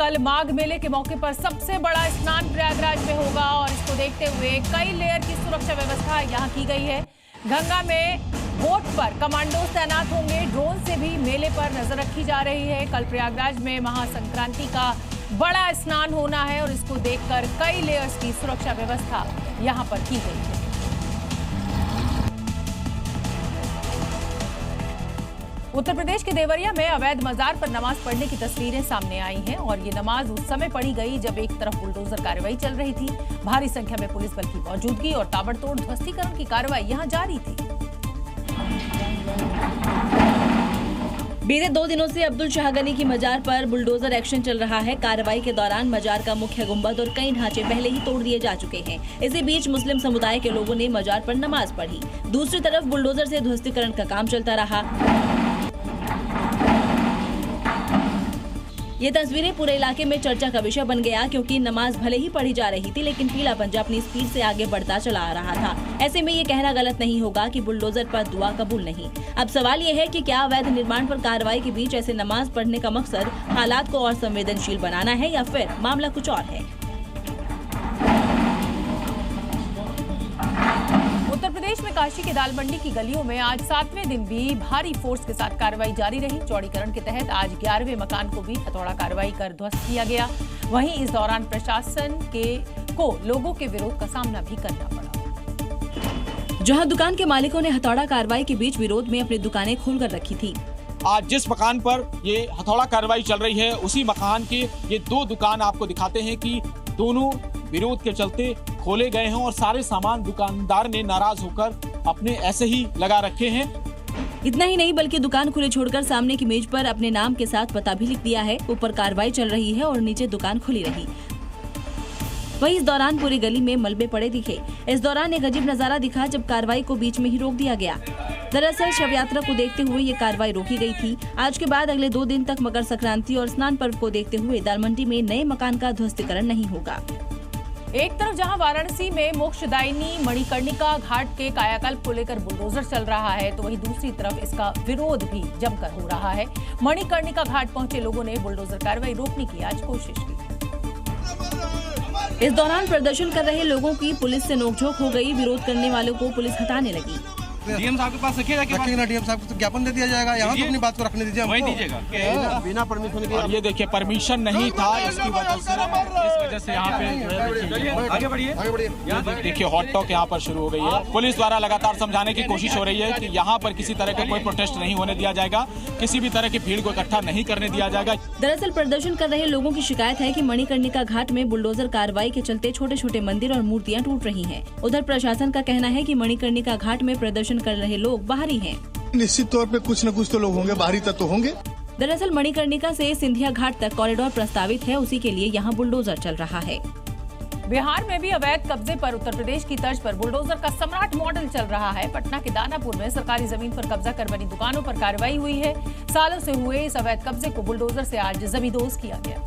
कल माघ मेले के मौके पर सबसे बड़ा स्नान प्रयागराज में होगा और इसको देखते हुए कई लेयर की सुरक्षा व्यवस्था यहां की गई है। गंगा में बोट पर कमांडो तैनात होंगे। ड्रोन से भी मेले पर नजर रखी जा रही है। कल प्रयागराज में महासंक्रांति का बड़ा स्नान होना है और इसको देखकर कई लेयर्स की सुरक्षा व्यवस्था यहां पर की गई है। उत्तर प्रदेश के देवरिया में अवैध मजार पर नमाज पढ़ने की तस्वीरें सामने आई हैं और ये नमाज उस समय पढ़ी गई जब एक तरफ बुलडोजर कार्रवाई चल रही थी। भारी संख्या में पुलिस बल की मौजूदगी और ताबड़तोड़ ध्वस्तीकरण की कार्रवाई यहां जारी थी। बीते 2 दिनों से अब्दुल शाह गनी की मजार पर बुलडोजर एक्शन चल रहा है। कार्रवाई के दौरान मजार का मुख्य गुंबद और कई ढांचे पहले ही तोड़ दिए जा चुके हैं। इसी बीच मुस्लिम समुदाय के लोगों ने मजार पर नमाज पढ़ी। दूसरी तरफ बुलडोजर से ध्वस्तीकरण का काम चलता रहा। ये तस्वीरें पूरे इलाके में चर्चा का विषय बन गया क्योंकि नमाज भले ही पढ़ी जा रही थी लेकिन पीला पंजा अपनी स्पीड से आगे बढ़ता चला आ रहा था। ऐसे में ये कहना गलत नहीं होगा कि बुलडोजर पर दुआ कबूल नहीं। अब सवाल ये है कि क्या अवैध निर्माण पर कार्रवाई के बीच ऐसे नमाज पढ़ने का मकसद हालात को और संवेदनशील बनाना है या फिर मामला कुछ और है। उत्तर प्रदेश में काशी के दाल मंडी की गलियों में आज 7वें दिन भी भारी फोर्स के साथ कार्रवाई जारी रही। चौड़ीकरण के तहत आज 11वें मकान को भी हथौड़ा कार्रवाई कर ध्वस्त किया गया। वहीं इस दौरान प्रशासन को लोगों के विरोध का सामना भी करना पड़ा। जहां दुकान के मालिकों ने हथौड़ा कार्रवाई के बीच विरोध में अपनी दुकानें खोलकर रखी थी। आज जिस मकान पर ये हथौड़ा कार्रवाई चल रही है उसी मकान के ये 2 दुकान आपको दिखाते हैं कि दोनों विरोध के चलते खोले गए हैं और सारे सामान दुकानदार ने नाराज होकर अपने ऐसे ही लगा रखे हैं। इतना ही नहीं बल्कि दुकान खुले छोड़कर सामने की मेज पर अपने नाम के साथ पता भी लिख दिया है। ऊपर कार्रवाई चल रही है और नीचे दुकान खुली रही। वहीं इस दौरान पूरी गली में मलबे पड़े दिखे। इस दौरान एक अजीब नजारा दिखा जब कार्रवाई को बीच में ही रोक दिया गया। दरअसल शव यात्रा को देखते हुए ये कार्रवाई रोकी गई थी। आज के बाद अगले 2 दिन तक मकर संक्रांति और स्नान पर्व को देखते हुए दाल मंडी में नए मकान का ध्वस्तीकरण नहीं होगा। एक तरफ जहां वाराणसी में मोक्षदायिनी मणिकर्णिका घाट के कायाकल्प को लेकर बुलडोजर चल रहा है तो वहीं दूसरी तरफ इसका विरोध भी जमकर हो रहा है। मणिकर्णिका घाट पहुंचे लोगों ने बुलडोजर कार्रवाई रोकने की आज कोशिश की। इस दौरान प्रदर्शन कर रहे लोगों की पुलिस से नोकझोंक हो गई। विरोध करने वालों को पुलिस हटाने लगी। डीएम साहब के पास रखिएगा ना, डीएम साहब को ज्ञापन दे दिया जाएगा। यहाँ तो अपनी बात को रखने दीजिए, वही दीजिएगा बिना परमिशन के। ये देखिए परमिशन नहीं था, इसकी वजह से यहाँ पे आगे बढ़िए। देखिए हॉट टॉक यहाँ पर शुरू हो गई है। पुलिस द्वारा लगातार समझाने की कोशिश हो रही है कि यहाँ पर किसी तरह का कोई प्रोटेस्ट नहीं होने दिया जाएगा, किसी भी तरह की भीड़ को इकट्ठा नहीं करने दिया जाएगा। दरअसल प्रदर्शन कर रहे लोगों की शिकायत है कि मणिकर्णिका घाट में बुलडोजर कार्रवाई के चलते छोटे छोटे मंदिर और मूर्तियाँ टूट रही हैं। उधर प्रशासन का कहना है कि मणिकर्णिका घाट में प्रदर्शन कर रहे लोग बाहरी हैं। निश्चित तौर पे कुछ न कुछ तो लोग होंगे, बाहरी तत्व होंगे। दरअसल मणिकर्णिका से सिंधिया घाट तक कॉरिडोर प्रस्तावित है, उसी के लिए यहाँ बुलडोजर चल रहा है। बिहार में भी अवैध कब्जे पर उत्तर प्रदेश की तर्ज पर बुलडोजर का सम्राट मॉडल चल रहा है। पटना के दानापुर में सरकारी जमीन पर कब्जा कर बनी दुकानों पर कार्रवाई हुई है। सालों से हुए इस अवैध कब्जे को बुलडोजर से आज जमींदोज किया गया।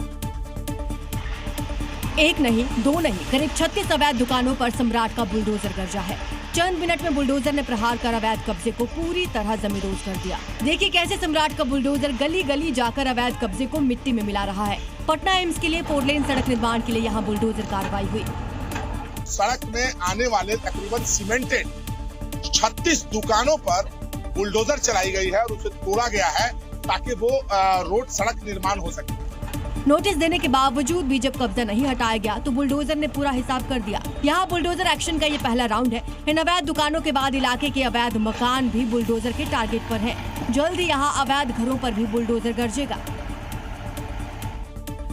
एक नहीं, 2 नहीं, करीब 36 अवैध दुकानों पर सम्राट का बुलडोजर गरजा है। चंद मिनट में बुलडोजर ने प्रहार कर अवैध कब्जे को पूरी तरह जमींदोज कर दिया। देखिए कैसे सम्राट का बुलडोजर गली गली जाकर अवैध कब्जे को मिट्टी में मिला रहा है। पटना एम्स के लिए 4 लेन सड़क निर्माण के लिए यहाँ बुलडोजर कार्रवाई हुई। सड़क में आने वाले तकरीबन सीमेंटेड 36 दुकानों पर बुलडोजर चलाई गई है और उसे तोड़ा गया है ताकि वो रोड सड़क निर्माण हो सके। नोटिस देने के बावजूद भी जब कब्जा नहीं हटाया गया तो बुलडोजर ने पूरा हिसाब कर दिया। यहाँ बुलडोजर एक्शन का ये पहला राउंड है। इन अवैध दुकानों के बाद इलाके के अवैध मकान भी बुलडोजर के टारगेट पर है। जल्द ही यहाँ अवैध घरों पर भी बुलडोजर गरजेगा।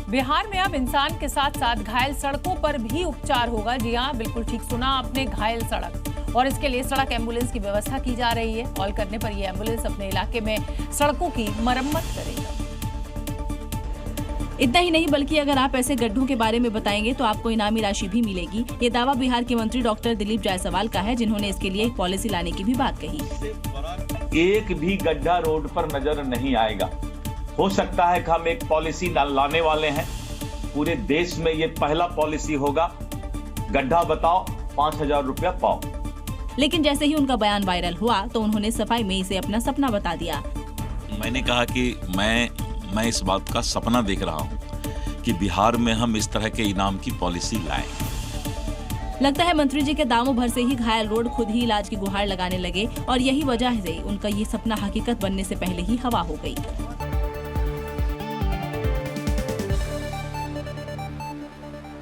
बिहार में अब इंसान के साथ साथ घायल सड़कों पर भी उपचार होगा। जी हाँ, बिल्कुल ठीक सुना आपने, घायल सड़क। और इसके लिए सड़क एम्बुलेंस की व्यवस्था की जा रही है। कॉल करने पर यह एम्बुलेंस अपने इलाके में सड़कों की मरम्मत करेगा। इतना ही नहीं बल्कि अगर आप ऐसे गड्ढों के बारे में बताएंगे तो आपको इनामी राशि भी मिलेगी। ये दावा बिहार के मंत्री डॉक्टर दिलीप जायसवाल का है, जिन्होंने इसके लिए एक पॉलिसी लाने की भी बात कही। एक भी गड्ढा रोड पर नजर नहीं आएगा। हो सकता है कि हम एक पॉलिसी लाने वाले हैं। पूरे देश में ये पहला पॉलिसी होगा, गड्ढा बताओ 5000 रुपया पाओ। लेकिन जैसे ही उनका बयान वायरल हुआ तो उन्होंने सफाई में इसे अपना सपना बता दिया। मैंने कहा कि मैं इस बात का सपना देख रहा हूँ कि बिहार में हम इस तरह के इनाम की पॉलिसी लाएं। लगता है मंत्री जी के दामों भर से ही घायल रोड खुद ही इलाज की गुहार लगाने लगे और यही वजह से उनका ये सपना हकीकत बनने से पहले ही हवा हो गई।